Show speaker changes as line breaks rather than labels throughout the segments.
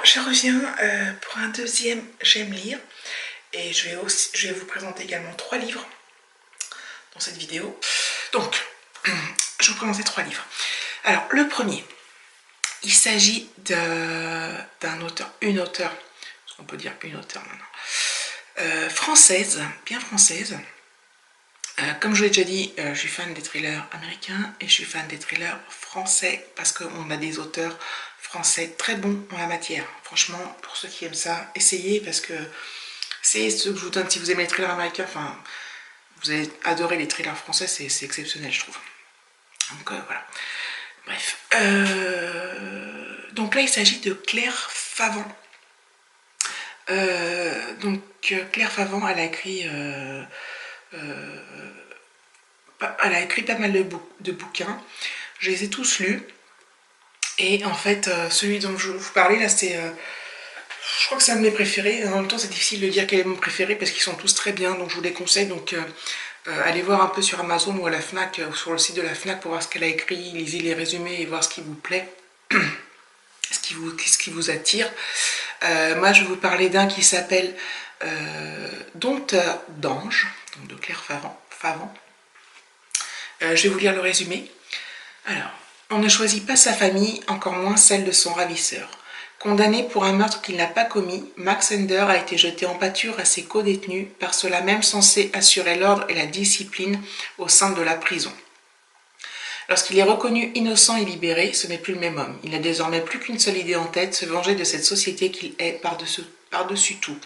je reviens pour un deuxième J'aime lire et je vais vous présenter également 3 livres dans cette vidéo. Donc, je vais vous présenter 3 livres. Alors, le premier, il s'agit d'un auteur, une auteure, on peut dire une auteure maintenant, française, bien française. Comme je l'ai déjà dit, je suis fan des thrillers américains et je suis fan des thrillers français parce qu'on a des auteurs français très bons en la matière. Franchement, pour ceux qui aiment ça, essayez parce que c'est ce que je vous donne. Si vous aimez les thrillers américains, enfin, vous allez adorer les thrillers français, c'est exceptionnel, je trouve. Donc voilà. Bref. Donc là, il s'agit de Claire Favant. Claire Favant, elle a écrit pas mal de bouquins. Je les ai tous lus. Et en fait, celui dont je vous parlais là, c'est... je crois que c'est un de mes préférés. En même temps, c'est difficile de dire quel est mon préféré parce qu'ils sont tous très bien. Donc je vous les conseille. Donc allez voir un peu sur Amazon ou à la FNAC, ou sur le site de la FNAC pour voir ce qu'elle a écrit. Lisez les résumés et voir ce qui vous plaît. ce qui vous attire. Moi, je vais vous parler d'un qui s'appelle Dompteur d'ange, donc de Claire Favant. Je vais vous lire le résumé. Alors, on ne choisit pas sa famille, encore moins celle de son ravisseur. Condamné pour un meurtre qu'il n'a pas commis, Max Ender a été jeté en pâture à ses codétenus, par cela même censé assurer l'ordre et la discipline au sein de la prison. Lorsqu'il est reconnu innocent et libéré, ce n'est plus le même homme. Il n'a désormais plus qu'une seule idée en tête, se venger de cette société qu'il est par-dessus tout.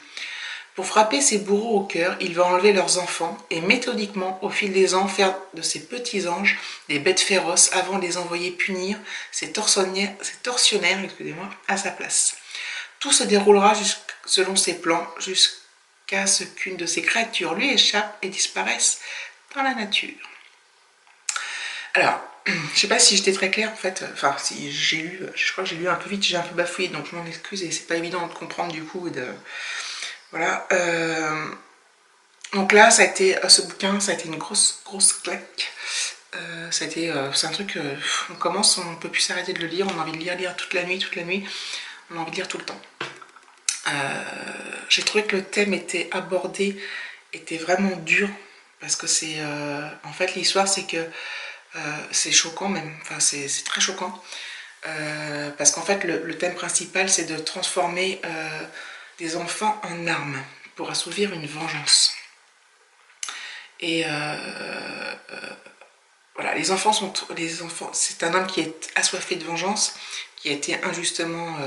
Pour frapper ses bourreaux au cœur, il va enlever leurs enfants et méthodiquement, au fil des ans, faire de ces petits anges des bêtes féroces avant de les envoyer punir ces tortionnaires à sa place. Tout se déroulera selon ses plans jusqu'à ce qu'une de ces créatures lui échappe et disparaisse dans la nature. Alors, je ne sais pas si j'étais très claire en fait, enfin si j'ai lu, je crois que j'ai lu un peu vite, j'ai un peu bafouillé, donc je m'en excuse et c'est pas évident de comprendre du coup. Voilà. Donc là, ce bouquin, ça a été une grosse claque. C'est un truc, on commence, on ne peut plus s'arrêter de le lire, on a envie de lire toute la nuit, on a envie de lire tout le temps. J'ai trouvé que le thème était vraiment dur, parce que c'est, en fait, l'histoire, c'est que c'est choquant même, enfin c'est très choquant, parce qu'en fait, le thème principal, c'est de transformer des enfants en armes pour assouvir une vengeance. Et voilà, les enfants, c'est un homme qui est assoiffé de vengeance, qui a été injustement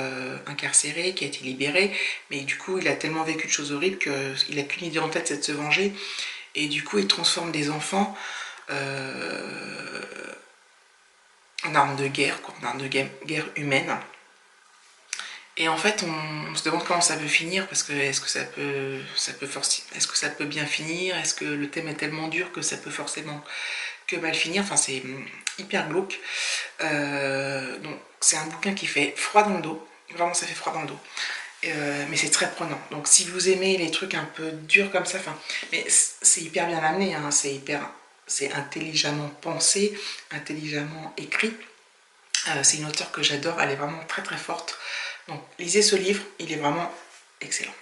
incarcéré, qui a été libéré, mais du coup il a tellement vécu de choses horribles qu'il n'a qu'une idée en tête, c'est de se venger, et du coup il transforme des enfants en armes de guerre, en armes de guerre humaine. Et en fait, on se demande comment ça peut finir, parce que est-ce que ça peut bien finir, est-ce que le thème est tellement dur que ça peut forcément que mal finir, enfin c'est hyper glauque. Donc c'est un bouquin qui fait froid dans le dos, vraiment ça fait froid dans le dos. Mais c'est très prenant. Donc si vous aimez les trucs un peu durs comme ça, enfin, mais c'est hyper bien amené, hein, c'est intelligemment pensé, intelligemment écrit. C'est une auteure que j'adore, elle est vraiment très très forte. Donc lisez ce livre, il est vraiment excellent.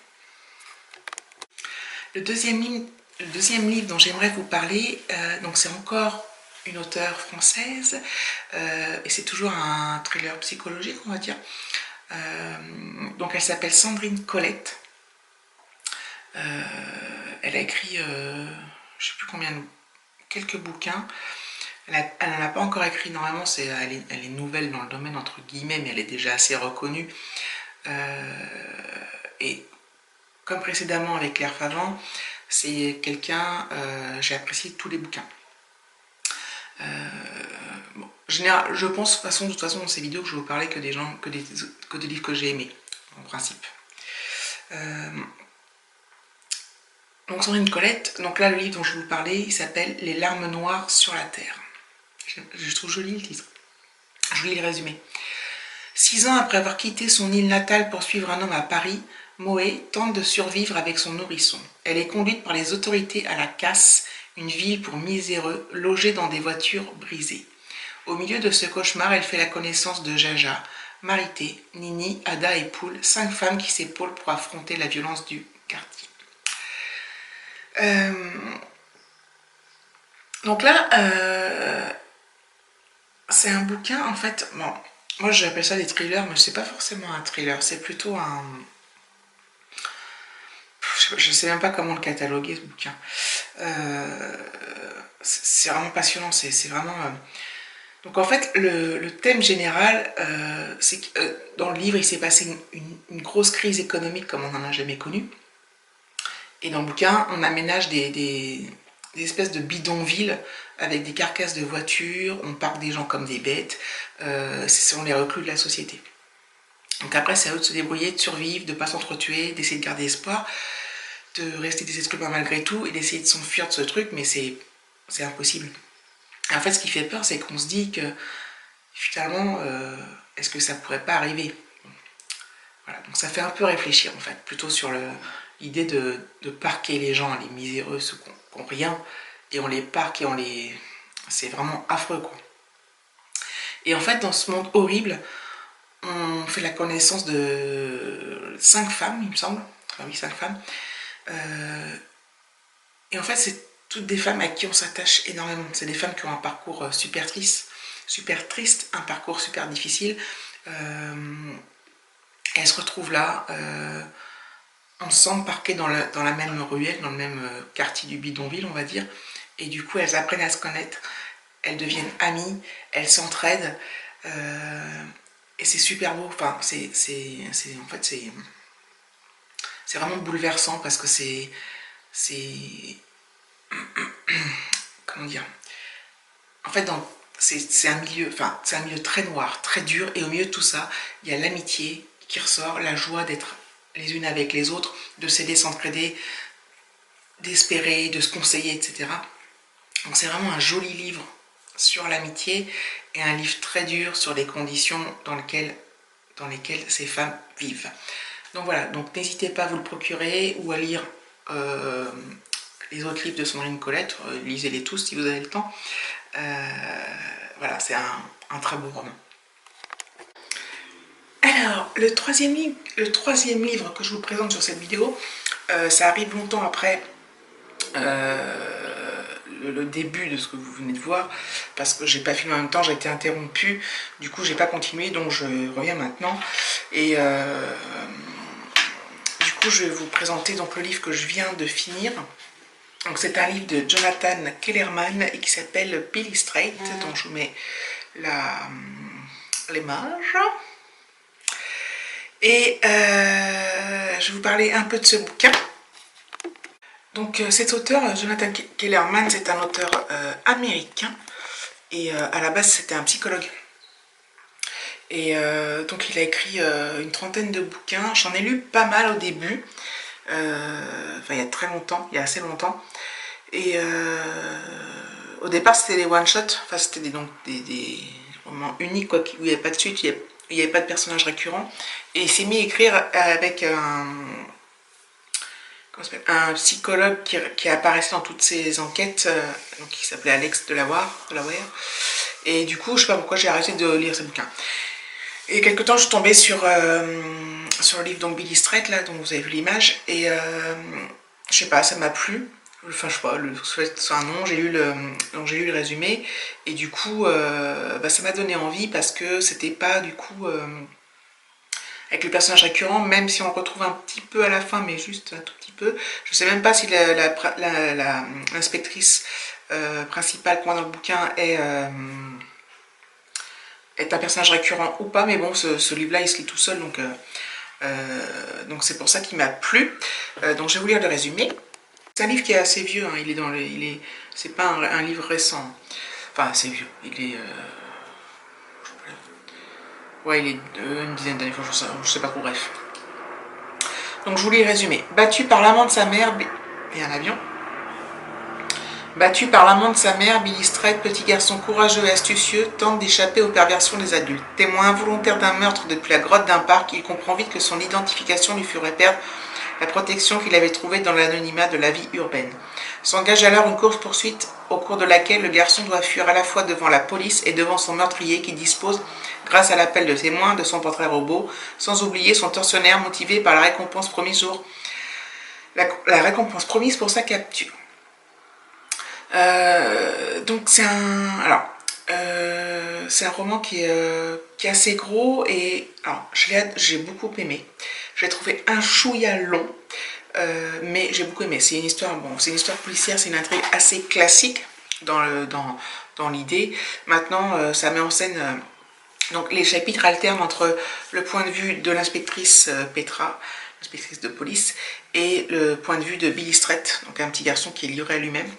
Le deuxième livre dont j'aimerais vous parler, donc c'est encore une auteure française, et c'est toujours un thriller psychologique, on va dire. Donc elle s'appelle Sandrine Colette. Elle a écrit, je ne sais plus combien, quelques bouquins. Elle n'en a pas encore écrit, normalement elle est nouvelle dans le domaine entre guillemets, mais elle est déjà assez reconnue. Et comme précédemment avec Claire Favant, c'est quelqu'un, j'ai apprécié tous les bouquins. Bon, je pense de toute façon dans ces vidéos que je vais vous parler que des livres que j'ai aimés, en principe. Donc Sandrine Colette, donc là le livre dont je vais vous parler, il s'appelle Les larmes noires sur la terre. Je trouve joli le titre. Je vous lis le résumé. 6 ans après avoir quitté son île natale pour suivre un homme à Paris, Moé tente de survivre avec son nourrisson. Elle est conduite par les autorités à la Casse, une ville pour miséreux, logés dans des voitures brisées. Au milieu de ce cauchemar, elle fait la connaissance de Jaja, Marité, Nini, Ada et Poule, 5 femmes qui s'épaulent pour affronter la violence du quartier. Donc là, c'est un bouquin, en fait, bon, moi j'appelle ça des thrillers, mais c'est pas forcément un thriller, c'est plutôt un... Je sais même pas comment le cataloguer, ce bouquin. C'est vraiment passionnant, c'est vraiment... Donc en fait, le thème général, c'est que dans le livre, il s'est passé une grosse crise économique comme on n'en a jamais connu. Et dans le bouquin, on aménage des espèces de bidonvilles avec des carcasses de voitures, on parque des gens comme des bêtes, ce sont les reclus de la société. Donc après, c'est à eux de se débrouiller, de survivre, de ne pas s'entretuer, d'essayer de garder espoir, de rester des êtres humains malgré tout et d'essayer de s'enfuir de ce truc, mais c'est impossible. Et en fait, ce qui fait peur, c'est qu'on se dit que finalement, est-ce que ça pourrait pas arriver? Voilà, donc ça fait un peu réfléchir en fait, plutôt sur l'idée de parquer les gens, les miséreux, ceux qui n'ont rien, et on les parque et on les... C'est vraiment affreux quoi. Et en fait, dans ce monde horrible, on fait la connaissance de 5 femmes, il me semble. Enfin oui, 5 femmes. Et en fait, c'est toutes des femmes à qui on s'attache énormément. C'est des femmes qui ont un parcours super triste, un parcours super difficile. Elles se retrouvent là, ensemble, parquées dans la même ruelle, dans le même quartier du bidonville, on va dire. Et du coup, elles apprennent à se connaître, elles deviennent amies, elles s'entraident. Et c'est super beau. Enfin, en fait, c'est vraiment bouleversant parce que c'est comment dire, en fait c'est un milieu, c'est un milieu très noir, très dur, et au milieu de tout ça il y a l'amitié qui ressort, la joie d'être les unes avec les autres, de s'aider, s'entraider, d'espérer, de se conseiller, etc. Donc c'est vraiment un joli livre sur l'amitié et un livre très dur sur les conditions dans lesquelles ces femmes vivent. Donc voilà, donc n'hésitez pas à vous le procurer ou à lire les autres livres de Sandrine Colette, lisez-les tous si vous avez le temps. Voilà, c'est un très beau roman. Alors, le troisième livre que je vous présente sur cette vidéo, ça arrive longtemps après le début de ce que vous venez de voir, parce que j'ai pas filmé en même temps, j'ai été interrompue, du coup j'ai pas continué, donc je reviens maintenant. Et du coup je vais vous présenter donc le livre que je viens de finir. Donc c'est un livre de Jonathan Kellerman et qui s'appelle Billy Straight, donc je vous mets l'image. Et je vais vous parler un peu de ce bouquin. Donc cet auteur, Jonathan Kellerman, c'est un auteur américain et à la base c'était un psychologue. Et donc il a écrit une trentaine de bouquins, j'en ai lu pas mal au début, enfin il y a très longtemps, il y a assez longtemps. Et au départ c'était des one-shots, enfin c'était des romans uniques quoi, où il n'y avait pas de suite, il n'y avait pas de personnage récurrent. Et il s'est mis à écrire avec un psychologue qui apparaissait dans toutes ses enquêtes, donc qui s'appelait Alex Delaware. Et du coup, je sais pas pourquoi j'ai arrêté de lire ce bouquin. Et quelque temps, je suis tombée sur le livre donc Billy Straight, là, dont vous avez vu l'image, et je sais pas, ça m'a plu. Enfin, je sais pas, c'est un nom, j'ai lu le résumé, et du coup, ça m'a donné envie parce que c'était pas du coup avec le personnage récurrent, même si on le retrouve un petit peu à la fin, mais juste un tout petit peu. Je sais même pas si l'inspectrice principale qu'on voit dans le bouquin est un personnage récurrent ou pas, mais bon, ce livre-là, il se lit tout seul, donc c'est pour ça qu'il m'a plu. Donc je vais vous lire le résumé. C'est un livre qui est assez vieux, hein, c'est pas un livre récent. Enfin, assez vieux, ouais, il est une dizaine d'années, je sais pas trop, bref. Donc je vous lis le résumé. Battu par l'amant de sa mère, et un avion. Battu par l'amant de sa mère, Billy Straight, petit garçon courageux et astucieux, tente d'échapper aux perversions des adultes. Témoin involontaire d'un meurtre depuis la grotte d'un parc, il comprend vite que son identification lui ferait perdre la protection qu'il avait trouvée dans l'anonymat de la vie urbaine. S'engage alors une course-poursuite au cours de laquelle le garçon doit fuir à la fois devant la police et devant son meurtrier qui dispose, grâce à l'appel de témoins, de son portrait robot, sans oublier son tortionnaire motivé par la récompense promise la récompense promise pour sa capture. Donc c'est c'est un roman qui est assez gros et j'ai beaucoup aimé. Je l'ai trouvé un chouïa long, mais j'ai beaucoup aimé. C'est une histoire, c'est une histoire policière, c'est une intrigue assez classique dans l'idée. Maintenant, ça met en scène donc les chapitres alternent entre le point de vue de l'inspectrice Petra, l'inspectrice de police, et le point de vue de Billy Strait, donc un petit garçon qui est livré à lui-même.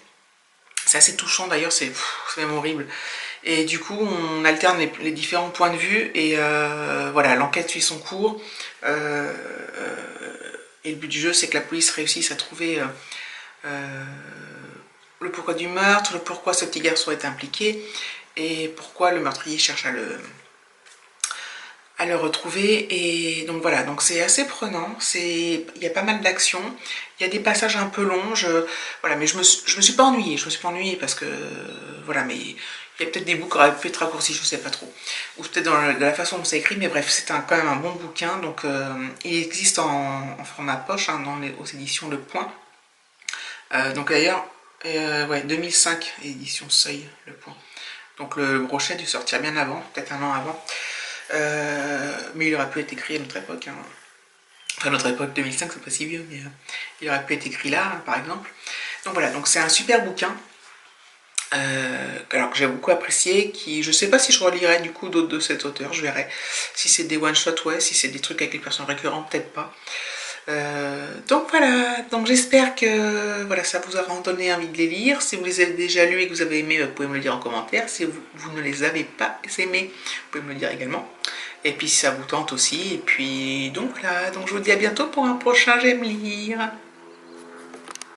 C'est assez touchant d'ailleurs, c'est même horrible. Et du coup, on alterne les différents points de vue et voilà, l'enquête suit son cours. Et le but du jeu, c'est que la police réussisse à trouver le pourquoi du meurtre, le pourquoi ce petit garçon est impliqué et pourquoi le meurtrier cherche à le retrouver. Et donc voilà, donc c'est assez prenant, il y a pas mal d'action, il y a des passages un peu longs, voilà, mais je me suis pas ennuyée, parce que voilà, mais il y a peut-être des bouts qui auraient pu être raccourcis, je sais pas trop, ou peut-être dans la façon dont c'est écrit, mais bref, c'est quand même un bon bouquin. Donc il existe en format poche, hein, aux éditions Le Point. Donc d'ailleurs, ouais, 2005, édition Seuil, Le Point. Donc le brochet a dû sortir bien avant, peut-être un an avant. Mais il aurait pu être écrit à notre époque. Hein. Enfin, notre époque 2005, c'est pas si vieux, mais il aurait pu être écrit là, hein, par exemple. Donc voilà, donc c'est un super bouquin. Alors que j'ai beaucoup apprécié, je sais pas si je relirai du coup d'autres de cet auteur, je verrai. Si c'est des one-shots, ouais, si c'est des trucs avec les personnages récurrents, peut-être pas. Donc voilà, donc j'espère que voilà, ça vous aura donné envie de les lire. Si vous les avez déjà lus et que vous avez aimé, vous pouvez me le dire en commentaire. Si vous ne les avez pas aimés, vous pouvez me le dire également. Et puis si ça vous tente aussi. Et puis donc voilà, donc je vous dis à bientôt pour un prochain J'aime lire.